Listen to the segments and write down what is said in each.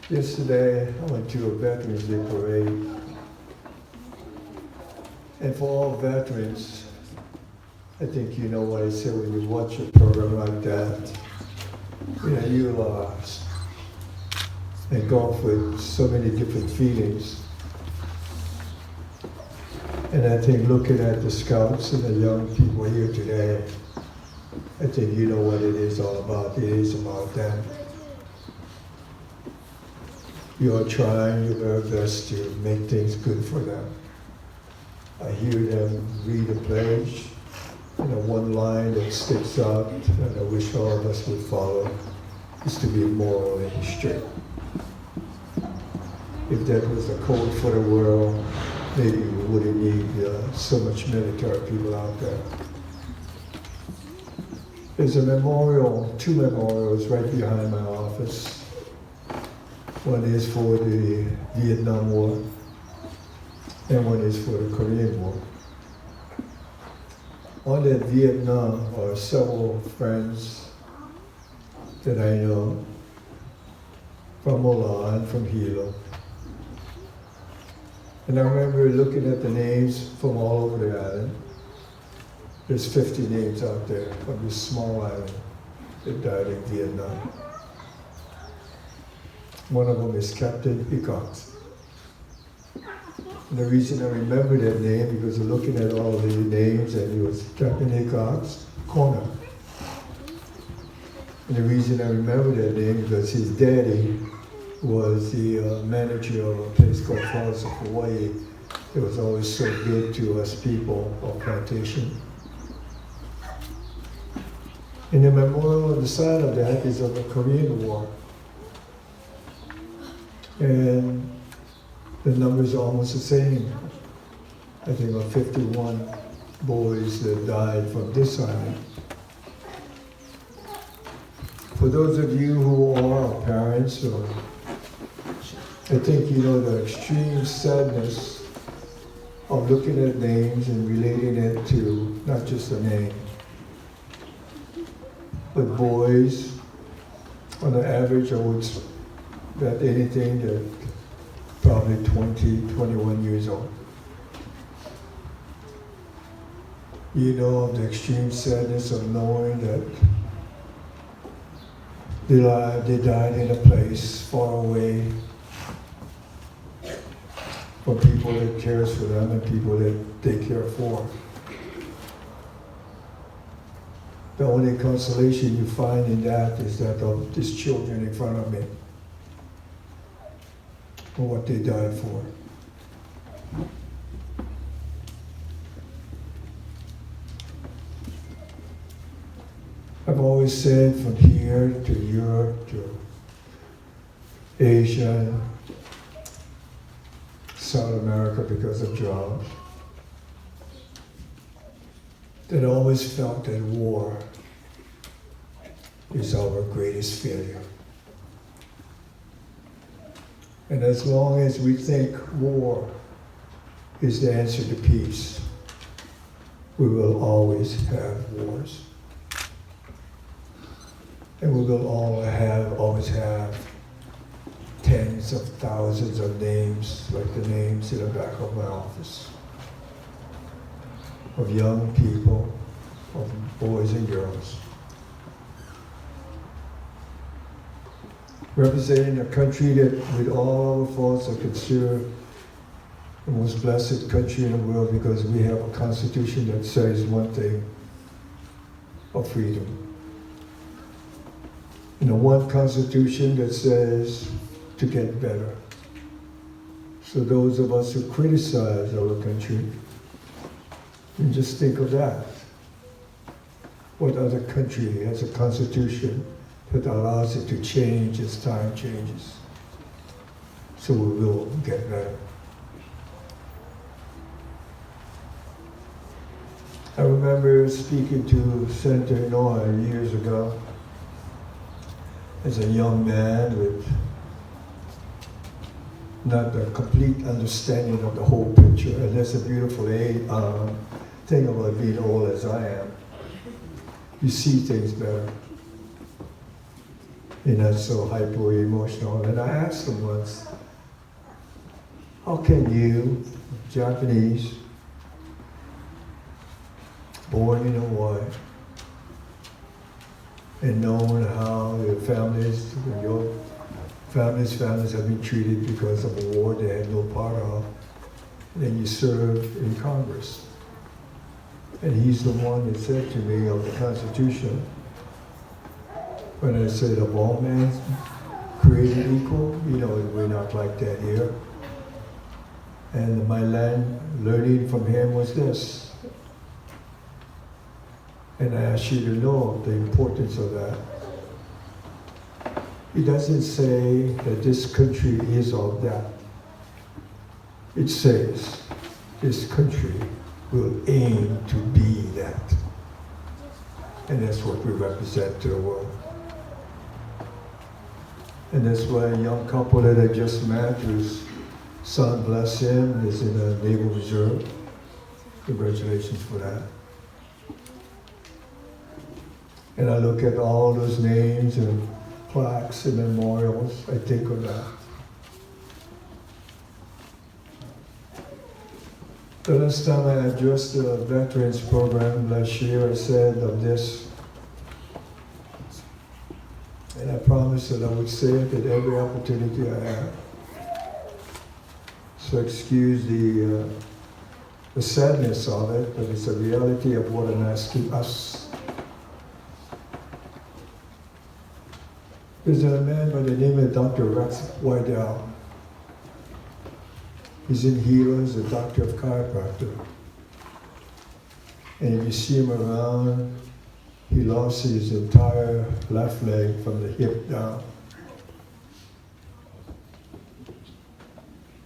Yesterday, I went to a Veterans Day parade, and for all veterans, I think you know what I say when you watch a program like that. You know, you lost and go with so many different feelings. And I think looking at the scouts and the young people here today, I think you know what it is all about. It is about them. You are trying your very best to make things good for them. I hear them read a pledge, one line that sticks out, and I wish all of us would follow, is to be moral and straight. If that was the code for the world, maybe we wouldn't need so much military people out there. There's a memorial, two memorials right behind my office. One is for the Vietnam War, and one is for the Korean War. On that Vietnam are several friends that I know from Milan, from Hilo. And I remember looking at the names from all over the island. There's 50 names out there from this small island that died in Vietnam. One of them is Captain Hickox. And the reason I remember that name, because I'm looking at all the names, and it was Captain Hickox Corner. And the reason I remember that name, because his daddy was the manager of a place called Falls of Hawaii. It was always so good to us people of plantation. And the memorial on the side of that is of the Korean War. And the numbers are almost the same. I think of 51 boys that died from this island. For those of you who are parents, or I think you know the extreme sadness of looking at names and relating it to not just a name, but boys, on the average, I would bet anything that probably 20, 21 years old. You know the extreme sadness of knowing that they died in a place far away from people that cares for them and people that they care for. The only consolation you find in that is that of these children in front of me, for what they died for. I've always said from here to Europe to Asia, South America because of jobs, that I always felt that war is our greatest failure. And as long as we think war is the answer to peace, we will always have wars. And we will always have tens of thousands of names, like the names in the back of my office, of young people, of boys and girls, representing a country that, with all our faults, I consider the most blessed country in the world, because we have a constitution that says one thing, of freedom. And the one constitution that says to get better. So those of us who criticize our country, and just think of that. What other country has a constitution that allows it to change as time changes? So we will get better. I remember speaking to Senator Inouye years ago as a young man with not a complete understanding of the whole picture. And that's a beautiful thing about being old as I am. You see things better. You're not so hyper-emotional. And I asked him once, how can you, Japanese, born in Hawaii, and knowing how your families have been treated because of a war they had no part of, and then you serve in Congress. And he's the one that said to me of the Constitution, when I said of all men created equal, you know, we're not like that here. And my learning from him was this. And I ask you to know the importance of that. He doesn't say that this country is of that. It says this country will aim to be that. And that's what we represent to the world. And that's why a young couple that I just met, whose son, bless him, is in the Naval Reserve. Congratulations for that. And I look at all those names and plaques and memorials, I think of that. The last time I addressed the Veterans Program last year, I said of this, and I promised that I would say it at every opportunity I have. So excuse the sadness of it, but it's a reality of what I'm asking us. There's a man by the name of Dr. Rex Wydell. He's in Healers, a doctor of chiropractor. And if you see him around, he lost his entire left leg from the hip down.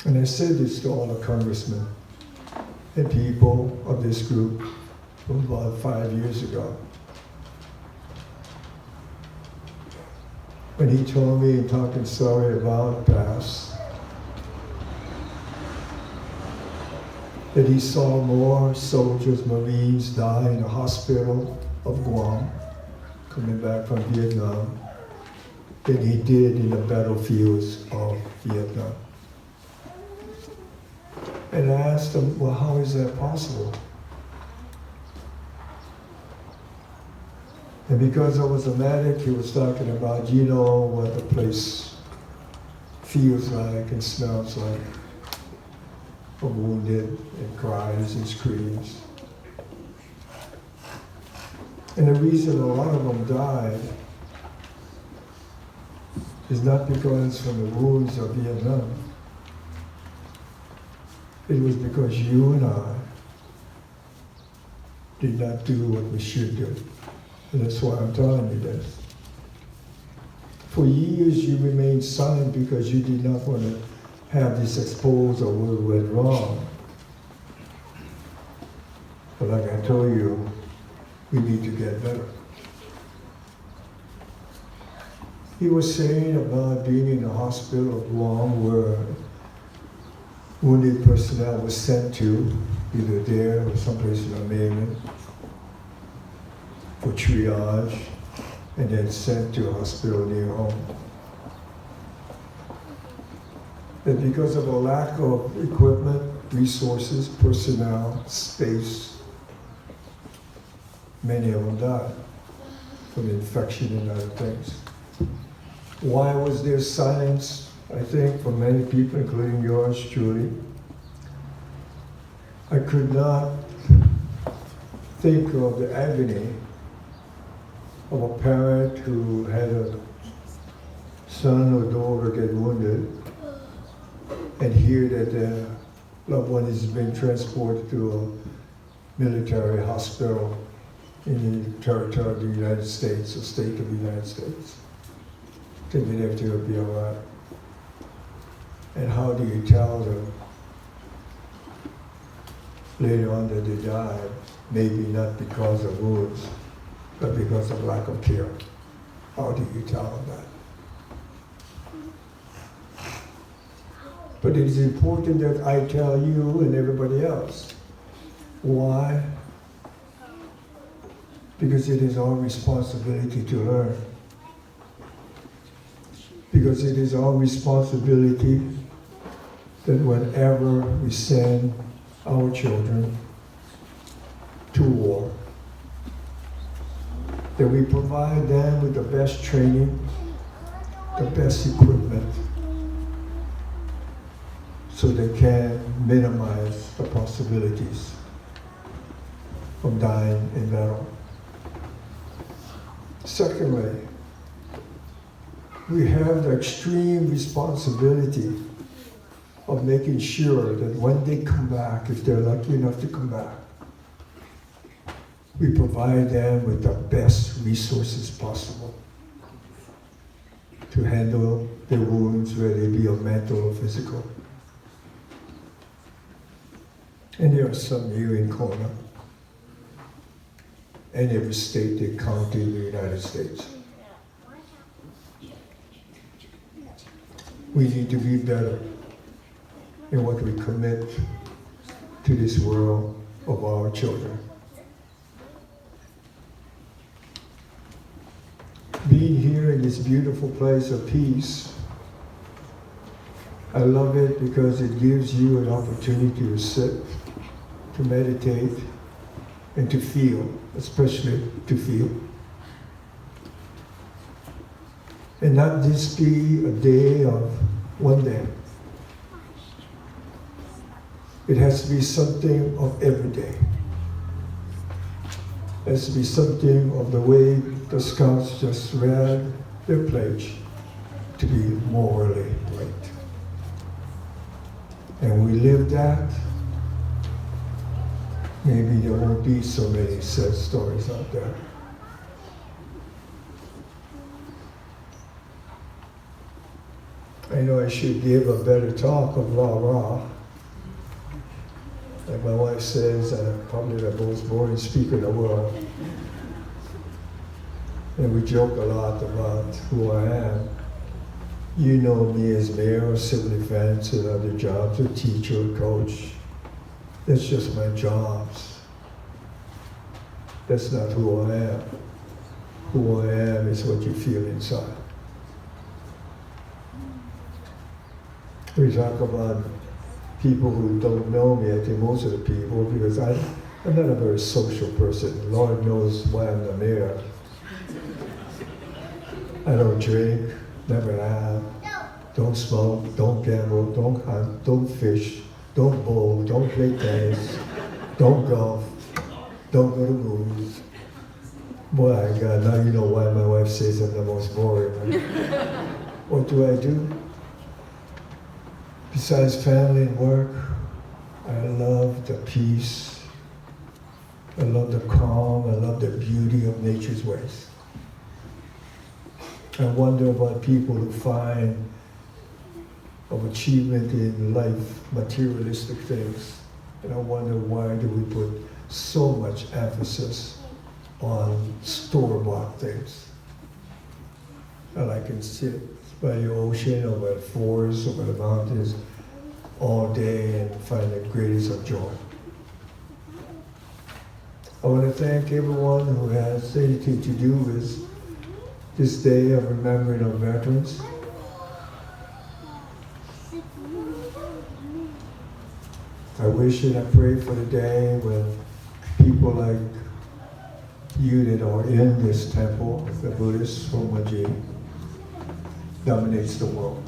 And I said this to all the congressmen and people of this group about 5 years ago. When he told me, talking sorry about past, that he saw more soldiers, Marines die in the hospital of Guam, coming back from Vietnam, than he did in the battlefields of Vietnam. And I asked him, well, how is that possible? And because I was a medic, he was talking about, you know what the place feels like and smells like. For wounded and cries and screams. And the reason a lot of them died is not because from the wounds of Vietnam. It was because you and I did not do what we should do. And that's why I'm telling you this. For years you remained silent because you did not want to have this exposed or what went wrong. But like I told you, we need to get better. He was saying about being in the hospital of Guam where wounded personnel was sent to, either there or someplace in the mainland, for triage, and then sent to a hospital near home. That because of a lack of equipment, resources, personnel, space, many of them died from infection and other things. Why was there silence, I think, from many people, including yours truly? I could not think of the agony of a parent who had a son or daughter get wounded and hear that their loved one is being transported to a military hospital in the territory of the United States, or state of the United States, thinking everything will be all right. And how do you tell them later on that they died, maybe not because of wounds, but because of lack of care? How do you tell them that? But it is important that I tell you and everybody else. Why? Because it is our responsibility to learn. because it is our responsibility that whenever we send our children to war, that we provide them with the best training, the best equipment, so they can minimize the possibilities of dying in battle. Secondly, we have the extreme responsibility of making sure that when they come back, if they're lucky enough to come back, we provide them with the best resources possible to handle their wounds, whether they be of mental or physical. And there are some here in Kona, and every state and county in the United States. We need to be better in what we commit to this world of our children. Being here in this beautiful place of peace, I love it because it gives you an opportunity to sit, to meditate, and to feel, especially to feel. And not just be a day of one day. It has to be something of every day. It has to be something of the way the Scouts just read their pledge to be morally right. And we live that, maybe there won't be so many sad stories out there. I know I should give a better talk of rah-rah. Like my wife says, I'm probably the most boring speaker in the world. And we joke a lot about who I am. You know me as mayor or civil defense and other jobs, or teacher, or coach. That's just my jobs. That's not who I am. Who I am is what you feel inside. We talk about people who don't know me, I think most of the people, because I'm not a very social person. Lord knows why I'm the mayor. I don't drink, never have, don't smoke, don't gamble, don't hunt, don't fish, don't bowl, don't play tennis, don't golf, don't go to movies. Boy, God, now you know why my wife says I'm the most boring. What do I do? Besides family and work, I love the peace, I love the calm, I love the beauty of nature's ways. I wonder about people who find of achievement in life, materialistic things. And I wonder why do we put so much emphasis on store-bought things. And I can sit by the ocean or by the forests or by the mountains all day and find the greatest of joy. I want to thank everyone who has anything to do with this day of remembering our veterans. I wish and I pray for the day when people like you that are in this temple, the Buddhist Homaji, dominates the world.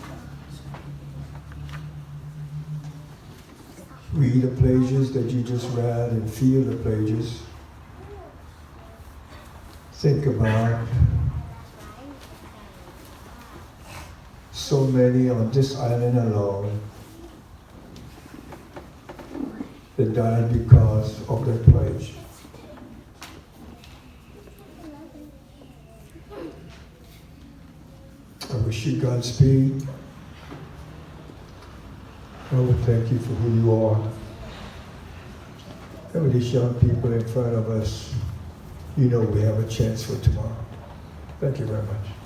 Read the pages that you just read and feel the pages. Think about so many on this island alone that died because of their pledge. I wish you Godspeed. I would thank you for who you are. And with these young people in front of us, you know we have a chance for tomorrow. Thank you very much.